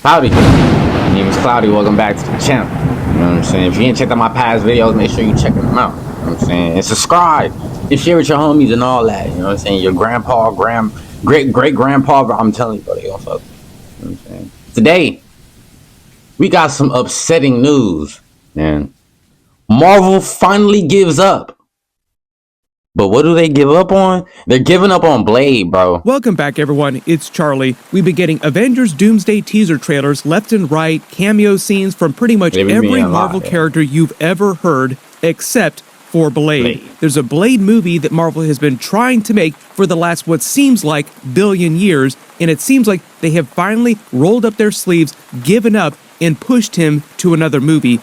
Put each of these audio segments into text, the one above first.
Howdy. My name is Cloudy. Welcome back to the channel. You know what I'm saying? If you ain't checked out my past videos, make sure you check them out. You know what I'm saying? And subscribe. And share with your homies and all that. You know what I'm saying? Your grandpa, great-grandpa, but I'm telling you, bro, they gonna fuck. You know what I'm saying? Today, we got some upsetting news, man. Marvel finally gives up. But what do they give up on? They're giving up on Blade, bro. Welcome back, everyone. It's Charlie. We've been getting Avengers Doomsday teaser trailers left and right, cameo scenes from pretty much every Marvel character you've ever heard, except for Blade. There's a Blade movie that Marvel has been trying to make for the last what seems like billion years, and it seems like they have finally rolled up their sleeves, given up, and pushed him to another movie.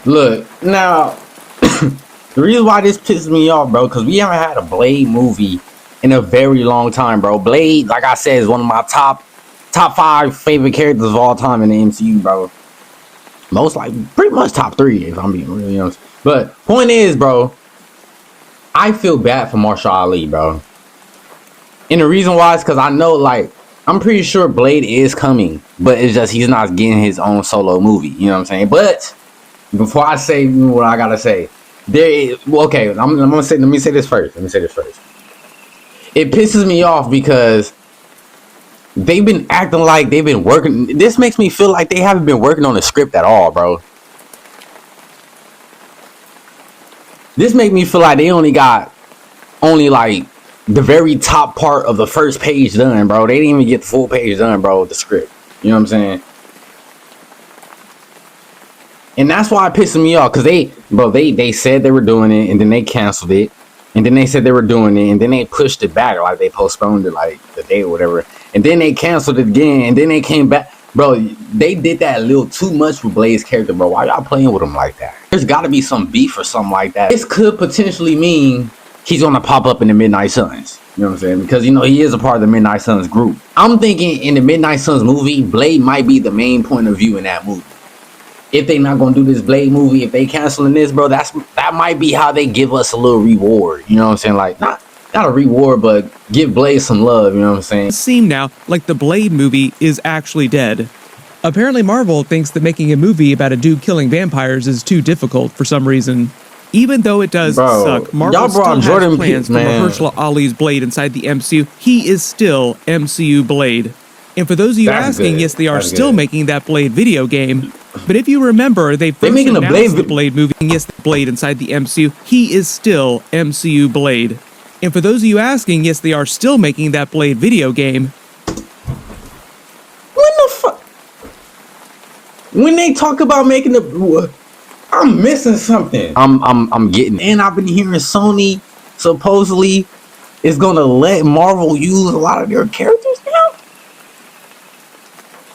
Look, now... The reason why this pisses me off, bro, because we haven't had a Blade movie in a very long time, bro. Blade, like I said, is one of my top 5 favorite characters of all time in the MCU, bro. Most like pretty much top 3, if I'm being really honest. But point is, bro, I feel bad for Marshall Ali, bro. And the reason why is because I know, like, I'm pretty sure Blade is coming, but it's just he's not getting his own solo movie. You know what I'm saying? But before I say what I gotta say. Okay, I'm gonna say. Let me say this first. It pisses me off because they've been acting like they've been working. This makes me feel like they haven't been working on the script at all, bro. This makes me feel like they only like the very top part of the first page done, bro. They didn't even get the full page done, bro, with the script. You know what I'm saying? And that's why it pisses me off, because they said they were doing it, and then they canceled it, and then they said they were doing it, and then they pushed it back, like they postponed it like the day or whatever, and then they canceled it again, and then they came back. Bro, they did that a little too much with Blade's character, bro. Why y'all playing with him like that? There's got to be some beef or something like that. This could potentially mean he's gonna pop up in the Midnight Suns. You know what I'm saying? Because, you know, he is a part of the Midnight Suns group. I'm thinking in the Midnight Suns movie, Blade might be the main point of view in that movie. If they not gonna do this Blade movie, if they canceling this, bro, that might be how they give us a little reward. You know what I'm saying? Like, not a reward, but give Blade some love. You know what I'm saying? It seems now like the Blade movie is actually dead. Apparently, Marvel thinks that making a movie about a dude killing vampires is too difficult for some reason. Even though it does suck, Marvel still has plans for Mahershala Ali's Blade inside the MCU. He is still MCU Blade. And for those of you asking, yes, they are still making that Blade video game. But if you remember, they first announced the Blade movie. Yes, Blade inside the MCU. He is still MCU Blade. And for those of you asking, yes, they are still making that Blade video game. When the fuck? When they talk about making the, I'm missing something. I'm getting. And I've been hearing Sony supposedly is gonna let Marvel use a lot of their characters now.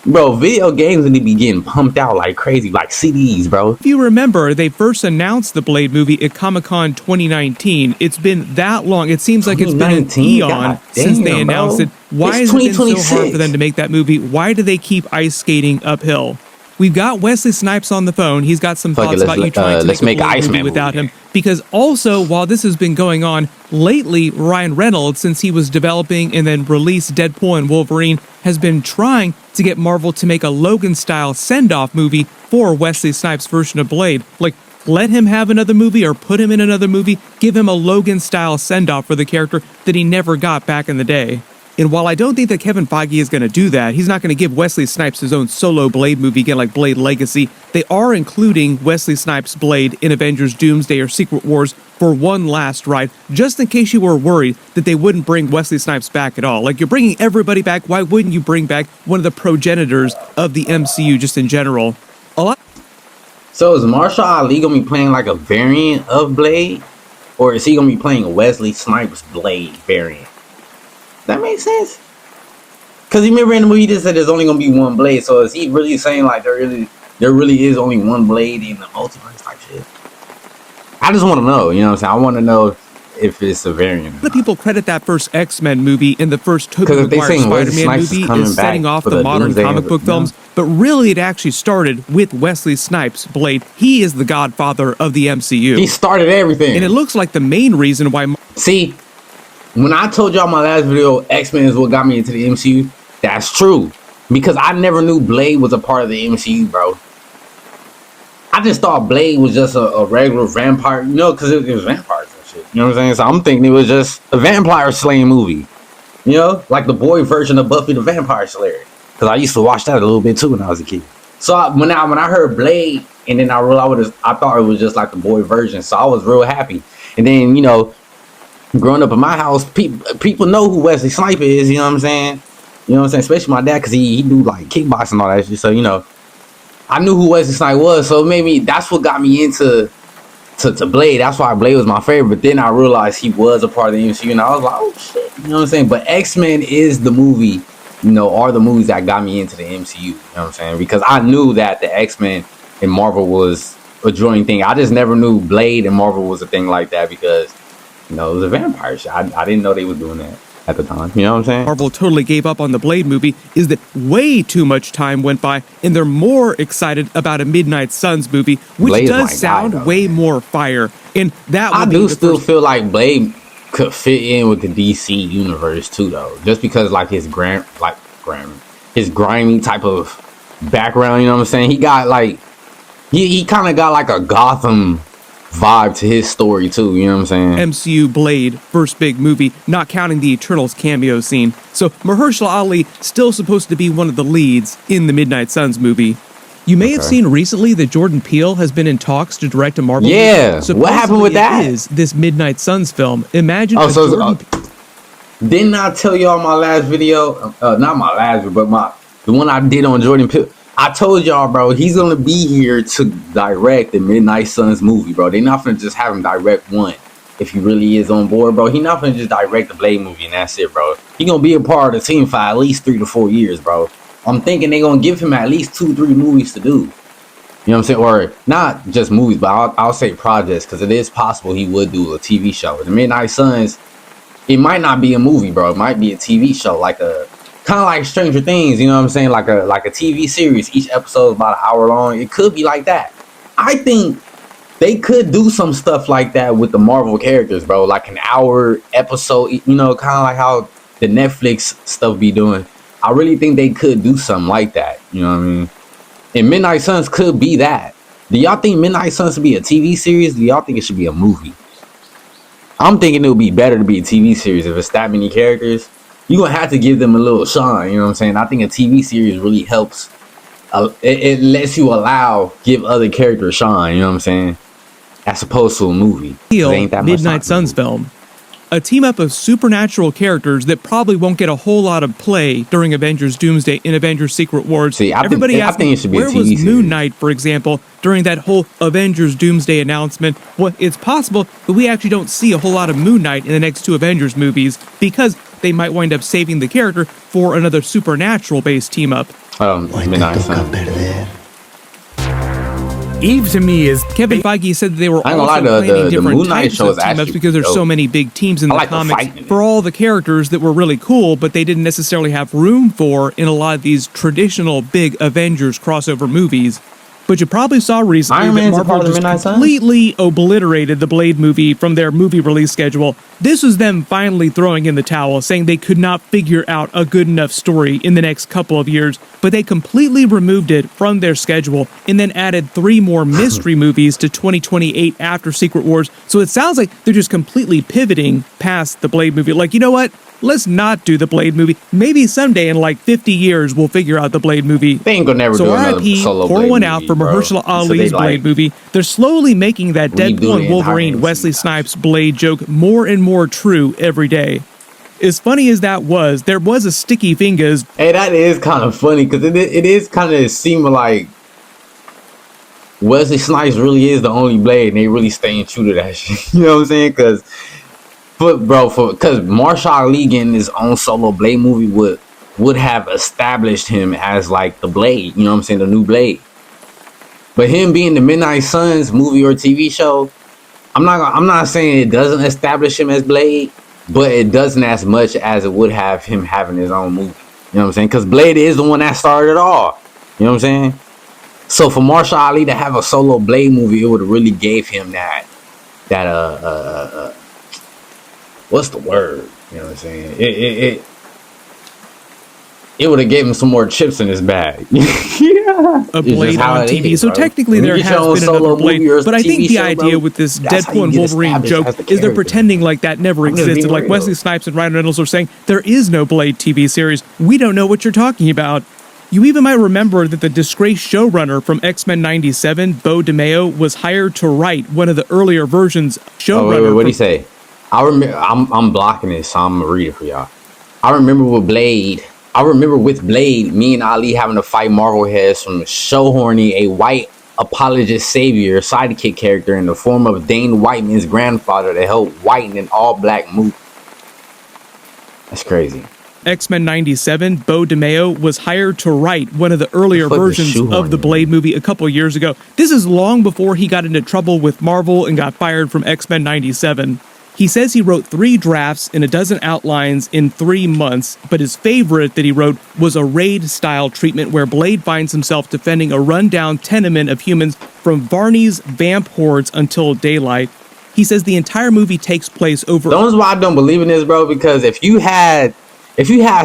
Bro, video games need to be getting pumped out like crazy, like CDs, bro. If you remember, they first announced the Blade movie at Comic-Con 2019. It's been that long. It seems like it's been an eon since they announced it. Why has it been so hard for them to make that movie? Why do they keep ice skating uphill? We've got Wesley Snipes on the phone. He's got some thoughts about you trying to make a movie without him. Because also, while this has been going on, lately, Ryan Reynolds, since he was developing and then released Deadpool and Wolverine, has been trying to get Marvel to make a Logan-style send-off movie for Wesley Snipes' version of Blade. Like, let him have another movie or put him in another movie. Give him a Logan-style send-off for the character that he never got back in the day. And while I don't think that Kevin Feige is going to do that, he's not going to give Wesley Snipes his own solo Blade movie again like Blade Legacy. They are including Wesley Snipes' Blade in Avengers Doomsday or Secret Wars for one last ride, just in case you were worried that they wouldn't bring Wesley Snipes back at all. Like, you're bringing everybody back. Why wouldn't you bring back one of the progenitors of the MCU just in general? So is Marshall Ali going to be playing like a variant of Blade? Or is he going to be playing a Wesley Snipes Blade variant? That makes sense. Because you remember in the movie, they said there's only gonna be one Blade. So is he really saying like there really is only one Blade in the multiverse type shit? I just want to know. You know what I'm saying? I want to know if it's a variant. The people credit that first X-Men movie and the first Tobey Maguire Spider-Man movie as setting off the modern comic book films. But really, it actually started with Wesley Snipes' Blade. He is the godfather of the MCU. He started everything. And it looks like the main reason why... See, when I told y'all my last video, X-Men is what got me into the MCU, that's true. because I never knew Blade was a part of the MCU, bro. I just thought Blade was just a regular vampire, you know, because it was vampires and shit. You know what I'm saying? So I'm thinking it was just a vampire slaying movie, you know, like the boy version of Buffy the Vampire Slayer. Because I used to watch that a little bit too when I was a kid. So when I heard Blade, and then I realized I thought it was just like the boy version. So I was real happy. And then, you know, growing up in my house, people know who Wesley Snipes is. You know what I'm saying? You know what I'm saying? Especially my dad, because he do like kickboxing and all that shit. So, you know, I knew who Wesley Snipes was. So maybe that's what got me into to Blade. That's why Blade was my favorite. But then I realized he was a part of the MCU, and I was like, oh shit. You know what I'm saying? But X-Men is the movie, you know, are the movies that got me into the MCU. You know what I'm saying? Because I knew that the X-Men and Marvel was a joint thing. I just never knew Blade and Marvel was a thing like that, because, you know, it was a vampire shit. I didn't know they were doing that at the time. You know what I'm saying? Marvel totally gave up on the Blade movie is that way too much time went by, and they're more excited about a Midnight Suns movie, which Blade's does sound way more fire. And that I do still feel like Blade could fit in with the DC universe too, though, just because like his his grimy type of background. You know what I'm saying? He got like he kind of got like a Gotham vibe to his story too, you know what I'm saying? MCU Blade, first big movie, not counting the Eternals cameo scene. So Mahershala Ali still supposed to be one of the leads in the Midnight Suns movie. You may have seen recently that Jordan Peele has been in talks to direct a Marvel movie. Yeah, what happened with that? It is this Midnight Suns film. Imagine didn't I tell y'all my last video? Not my last, but the one I did on Jordan Peele. I told y'all, bro, he's gonna be here to direct the Midnight Suns movie, bro. They're not gonna just have him direct one. If he really is on board, bro, he's not gonna just direct the Blade movie and that's it, bro. He gonna be a part of the team for at least 3 to 4 years, bro. I'm thinking they're gonna give him at least 2-3 movies to do. You know what I'm saying? Or not just movies, but I'll say projects, because it is possible he would do a TV show. The Midnight Suns, it might not be a movie, bro. It might be a TV show, like a kind of like Stranger Things, you know what I'm saying? Like a TV series. Each episode is about an hour long. It could be like that. I think they could do some stuff like that with the Marvel characters, bro. Like an hour episode, you know, kind of like how the Netflix stuff be doing. I really think they could do something like that. You know what I mean? And Midnight Suns could be that. Do y'all think Midnight Suns should be a TV series? Do y'all think it should be a movie? I'm thinking it would be better to be a TV series if it's that many characters. You're going to have to give them a little shine, you know what I'm saying? I think a TV series really helps. It lets you give other characters shine, you know what I'm saying? As opposed to a movie. Midnight Suns film. A team up of supernatural characters that probably won't get a whole lot of play during Avengers Doomsday and Avengers Secret Wars. See, I think it should be where a TV was series. Moon Knight, for example, during that whole Avengers Doomsday announcement? Well, it's possible that we actually don't see a whole lot of Moon Knight in the next 2 Avengers movies, because they might wind up saving the character for another supernatural-based team-up. Midnight Suns. Eve to me is Kevin Feige said that they were also planning different types of team-ups because there's so many big teams in the comics for all the characters that were really cool, but they didn't necessarily have room for in a lot of these traditional big Avengers crossover movies. But you probably saw recently that Marvel just completely obliterated the Blade movie from their movie release schedule. This was them finally throwing in the towel, saying they could not figure out a good enough story in the next couple of years, but they completely removed it from their schedule and then added 3 more mystery movies to 2028 after Secret Wars. So it sounds like they're just completely pivoting past the Blade movie. Like, you know what? Let's not do the Blade movie. Maybe someday in like 50 years we'll figure out the Blade movie. They ain't gonna never do another solo Blade pour one movie, out for bro. Mahershala Ali's Blade movie. They're slowly making that Deadpool and Wolverine Wesley Snipes Blade joke more and more true every day. As funny as that was, there was a sticky fingers. Hey, that is kind of funny, because it is kind of seeming like Wesley Snipes really is the only Blade, and they really staying true to that shit. You know what I'm saying? Because Mahershala Ali getting his own solo Blade movie would have established him as like the Blade, you know what I'm saying, the new Blade. But him being the Midnight Suns movie or TV show, I'm not saying it doesn't establish him as Blade, but it doesn't as much as it would have him having his own movie. You know what I'm saying? Because Blade is the one that started it all. You know what I'm saying? So for Mahershala Ali to have a solo Blade movie, it would have really gave him that what's the word? You know what I'm saying? it would have gave him some more chips in his bag. Yeah, A Blade on TV. Is, so technically there has been another Blade, but I think the idea with this Deadpool and Wolverine joke is they're pretending like that never existed. Like Wesley Snipes and Ryan Reynolds are saying, there is no Blade TV series. We don't know what you're talking about. You even might remember that the disgraced showrunner from X-Men 97, Bo DeMeo, was hired to write one of the earlier versions. Showrunner. What did he say? I remember. I'm blocking this, so I'm gonna read it for y'all. I remember with Blade, me and Ali having to fight Marvel heads from Showhorny, a white apologist savior sidekick character in the form of Dane Whiteman's grandfather to help whiten an all-black movie. That's crazy. X-Men 97, Bo DeMeo was hired to write one of the earlier versions of the Blade movie a couple years ago. This is long before he got into trouble with Marvel and got fired from X-Men 97. He says he wrote 3 drafts and a dozen outlines in 3 months, but his favorite that he wrote was a raid-style treatment where Blade finds himself defending a rundown tenement of humans from Varney's vamp hordes until daylight. He says the entire movie takes place over... That's why I don't believe in this, bro, because if you had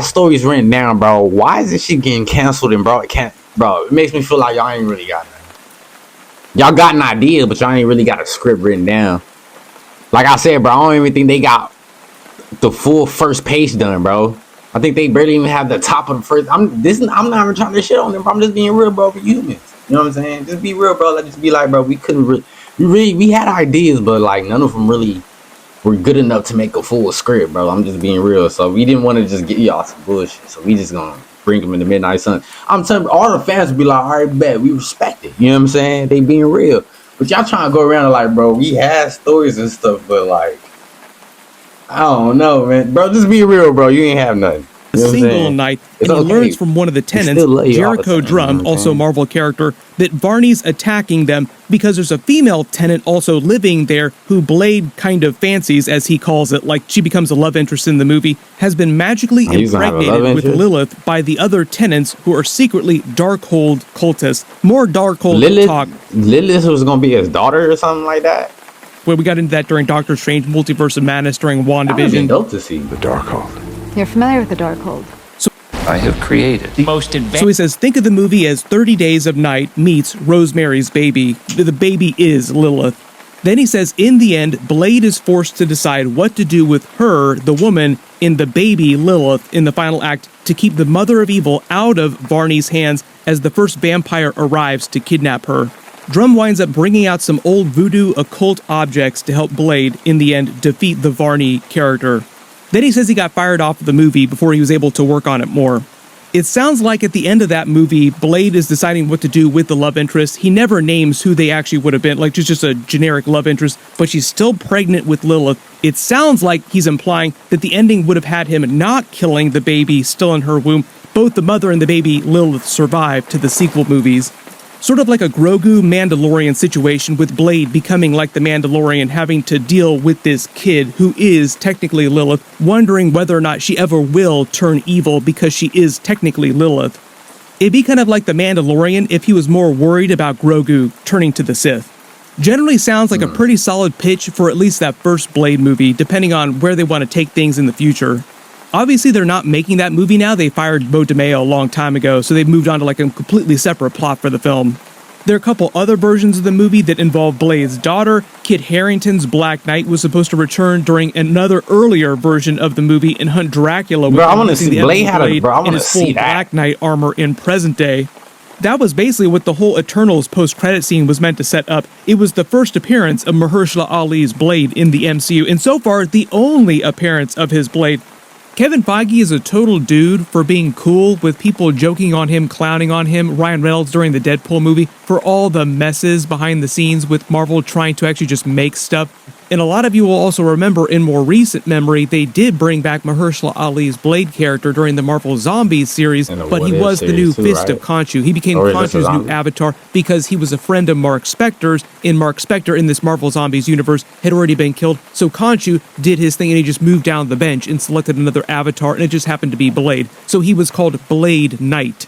stories written down, bro, why is this shit getting canceled and it makes me feel like y'all ain't really got nothing. Y'all got an idea, but y'all ain't really got a script written down. Like I said, bro, I don't even think they got the full first page done, bro. I think they barely even have the top of the first. I'm not even trying to shit on them, bro. I'm just being real, bro, for humans. You know what I'm saying? Just be real, bro. Like, just be like, bro, we couldn't we had ideas, but like none of them really were good enough to make a full script, bro. I'm just being real. So we didn't want to just get y'all some bullshit. So we just gonna bring them in the Midnight Sun. I'm telling you, all the fans would be like, all right, bet, we respect it. You know what I'm saying? They being real. But y'all trying to go around and like, bro, we had stories and stuff, but like, I don't know, man. Bro, just be real, bro. You ain't have nothing. A single night, and he learns from one of the tenants, Jericho Drum, also a Marvel character, that Varney's attacking them because there's a female tenant also living there who Blade kind of fancies, as he calls it, like she becomes a love interest in the movie, has been magically impregnated with Lilith by the other tenants who are secretly Darkhold cultists. More Darkhold talk. Lilith was going to be his daughter or something like that? Well, we got into that during Doctor Strange, Multiverse of Madness, during WandaVision. That would be dope to see. The Darkhold. You're familiar with the Darkhold. I have created the most advanced. So he says, think of the movie as 30 Days of Night meets Rosemary's Baby. The baby is Lilith. Then he says, in the end, Blade is forced to decide what to do with her, the woman, in the baby Lilith in the final act to keep the mother of evil out of Varney's hands as the first vampire arrives to kidnap her. Drum winds up bringing out some old voodoo occult objects to help Blade, in the end, defeat the Varney character. Then he says he got fired off of the movie before he was able to work on it more. It sounds like at the end of that movie, Blade is deciding what to do with the love interest. He never names who they actually would have been, like just a generic love interest, but she's still pregnant with Lilith. It sounds like he's implying that the ending would have had him not killing the baby still in her womb. Both the mother and the baby Lilith survive to the sequel movies. Sort of like a Grogu Mandalorian situation, with Blade becoming like the Mandalorian, having to deal with this kid who is technically Lilith, wondering whether or not she ever will turn evil because she is technically Lilith. It'd be kind of like the Mandalorian if he was more worried about Grogu turning to the Sith. Generally sounds like a pretty solid pitch for at least that first Blade movie, depending on where they want to take things in the future. Obviously, they're not making that movie now. They fired Bo DeMeo a long time ago, so they've moved on to like a completely separate plot for the film. There are a couple other versions of the movie that involve Blade's daughter. Kit Harington's Black Knight was supposed to return during another earlier version of the movie and hunt Dracula with in his full Black Knight armor in present day. That was basically what the whole Eternals post-credit scene was meant to set up. It was the first appearance of Mahershala Ali's Blade in the MCU, and so far, the only appearance of his Blade. Kevin Feige is a total dude for being cool with people joking on him, clowning on him. Ryan Reynolds during the Deadpool movie, for all the messes behind the scenes with Marvel trying to actually just make stuff. And a lot of you will also remember in more recent memory, they did bring back Mahershala Ali's Blade character during the Marvel Zombies series, but he was the new Fist of Khonshu. He became Khonshu's new avatar because he was a friend of Mark Spector's, and Mark Spector in this Marvel Zombies universe had already been killed. So Khonshu did his thing and he just moved down the bench and selected another avatar, and it just happened to be Blade. So he was called Blade Knight.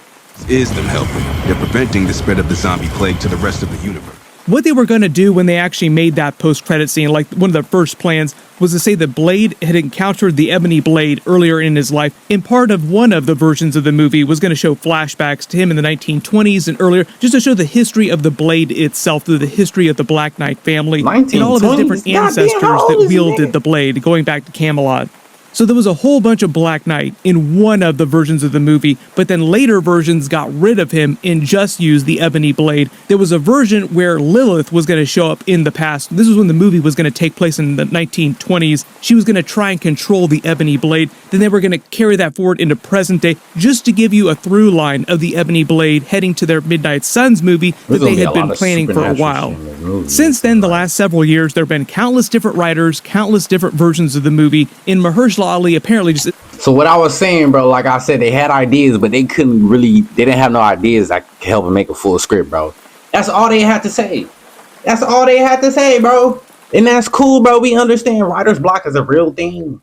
Is them helping? They're preventing the spread of the zombie plague to the rest of the universe. What they were going to do when they actually made that post-credit scene, like one of the first plans, was to say that Blade had encountered the Ebony Blade earlier in his life. And part of one of the versions of the movie was going to show flashbacks to him in the 1920s and earlier, just to show the history of the Blade itself, through the history of the Black Knight family, and all of his different ancestors that wielded the blade, going back to Camelot. So there was a whole bunch of Black Knight in one of the versions of the movie, but then later versions got rid of him and just used the Ebony Blade. There was a version where Lilith was going to show up in the past. This was when the movie was going to take place in the 1920s. She was going to try and control the Ebony Blade. Then they were going to carry that forward into present day, just to give you a through line of the Ebony Blade heading to their Midnight Suns movie that they had been planning for a while. Since then, the last several years, there have been countless different writers, countless different versions of the movie, and Mahershala Ali apparently just... So what I was saying, bro, like I said, they had ideas, but they didn't have no ideas that could help them make a full script, bro. That's all they had to say. That's all they had to say, bro. And that's cool, bro. We understand writer's block is a real thing.